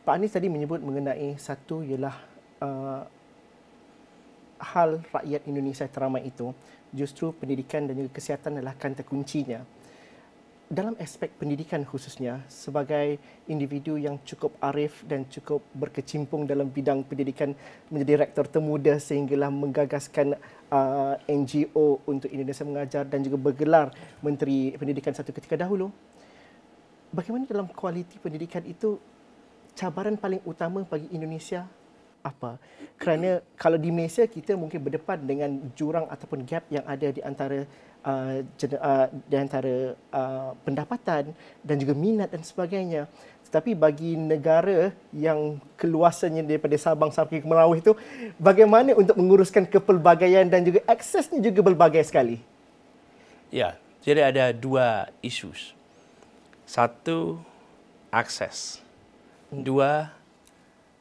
Pak Anies tadi menyebut mengenai satu ialah hal rakyat Indonesia teramai itu, justru pendidikan dan juga kesihatan adalah kanta kuncinya. Dalam aspek pendidikan khususnya, sebagai individu yang cukup arif dan cukup berkecimpung dalam bidang pendidikan, menjadi rektor termuda sehinggalah menggagaskan NGO untuk Indonesia Mengajar dan juga bergelar Menteri Pendidikan satu ketika dahulu. Bagaimana dalam kualiti pendidikan itu, cabaran paling utama bagi Indonesia apa? Kerana kalau di Malaysia kita mungkin berdepan dengan jurang ataupun gap yang ada di antara pendapatan dan juga minat dan sebagainya. Tetapi bagi negara yang keluasannya daripada Sabang sampai ke Melawai itu, bagaimana untuk menguruskan kepelbagaian dan juga aksesnya juga berbagai sekali? Ya, jadi ada dua isu. Satu, akses. Dua,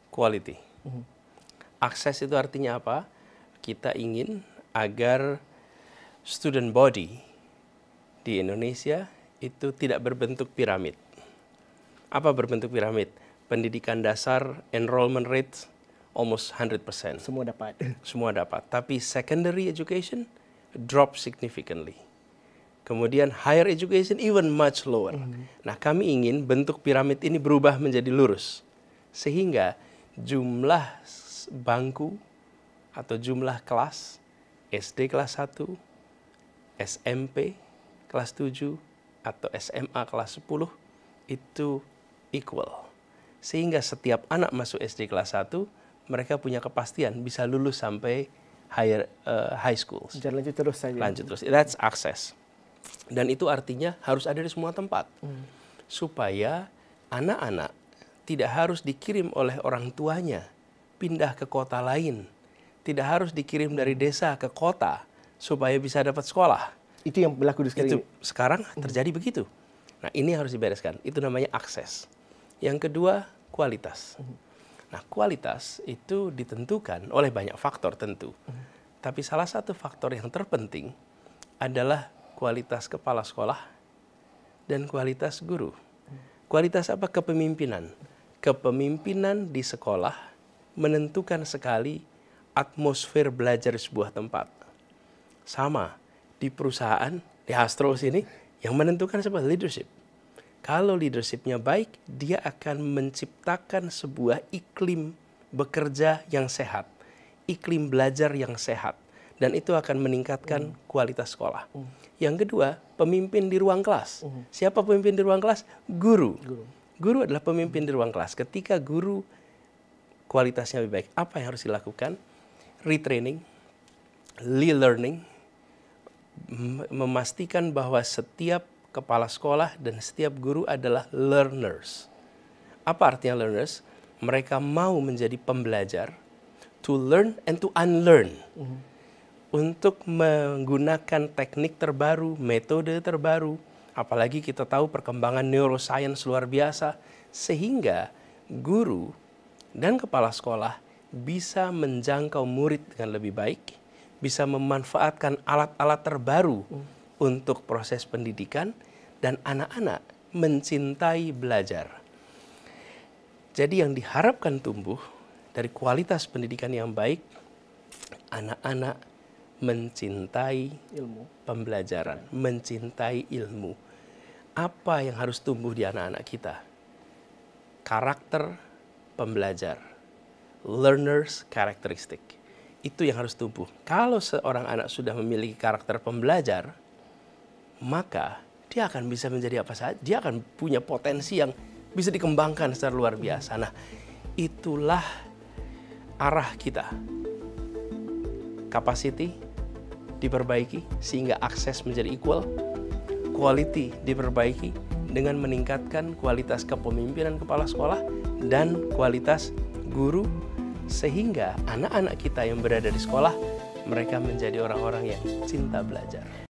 quality. Akses itu artinya apa? Kita ingin agar student body di Indonesia itu tidak berbentuk piramid. Apa berbentuk piramid? Pendidikan dasar, enrollment rate almost 100%. Semua dapat. Semua dapat. Tapi secondary education drop significantly. Kemudian higher education even much lower. Nah, kami ingin bentuk piramid ini berubah menjadi lurus. Sehingga jumlah bangku atau jumlah kelas SD kelas 1, SMP kelas 7, atau SMA kelas 10 itu equal. Sehingga setiap anak masuk SD kelas 1, mereka punya kepastian bisa lulus sampai high school. Jangan lanjut terus saja. Lanjut terus. That's access. Dan itu artinya harus ada di semua tempat. Supaya anak-anak tidak harus dikirim oleh orang tuanya pindah ke kota lain. Tidak harus dikirim dari desa ke kota supaya bisa dapat sekolah. Itu yang berlaku di sekarang. Itu sekarang terjadi begitu. Nah, ini harus dibereskan. Itu namanya akses. Yang kedua, kualitas. Nah, kualitas itu ditentukan oleh banyak faktor tentu. Tapi salah satu faktor yang terpenting adalah kualitas kepala sekolah dan kualitas guru. Kualitas apa? Kepemimpinan. Kepemimpinan di sekolah menentukan sekali atmosfer belajar di sebuah tempat. Sama di perusahaan, di Astro sini, yang menentukan sebuah leadership. Kalau leadershipnya baik, dia akan menciptakan sebuah iklim bekerja yang sehat, iklim belajar yang sehat, dan itu akan meningkatkan kualitas sekolah. Yang kedua, pemimpin di ruang kelas. Siapa pemimpin di ruang kelas? Guru. Guru adalah pemimpin di ruang kelas. Ketika guru kualitasnya lebih baik, apa yang harus dilakukan? Retraining, relearning, memastikan bahwa setiap kepala sekolah dan setiap guru adalah learners. Apa artinya learners? Mereka mau menjadi pembelajar, to learn and to unlearn. Untuk menggunakan teknik terbaru, metode terbaru, apalagi kita tahu perkembangan neuroscience luar biasa, sehingga guru dan kepala sekolah bisa menjangkau murid dengan lebih baik, bisa memanfaatkan alat-alat terbaru untuk proses pendidikan, dan anak-anak mencintai belajar. Jadi yang diharapkan tumbuh dari kualitas pendidikan yang baik, anak-anak mencintai ilmu, pembelajaran, mencintai ilmu. Apa yang harus tumbuh di anak-anak kita? Karakter pembelajar, learners characteristic. Itu yang harus tumbuh. Kalau seorang anak sudah memiliki karakter pembelajar, maka dia akan bisa menjadi apa saja. Dia akan punya potensi yang bisa dikembangkan secara luar biasa. Nah, itulah arah kita. Capacity diperbaiki sehingga akses menjadi equal. Quality diperbaiki dengan meningkatkan kualitas kepemimpinan kepala sekolah dan kualitas guru, sehingga anak-anak kita yang berada di sekolah, mereka menjadi orang-orang yang cinta belajar.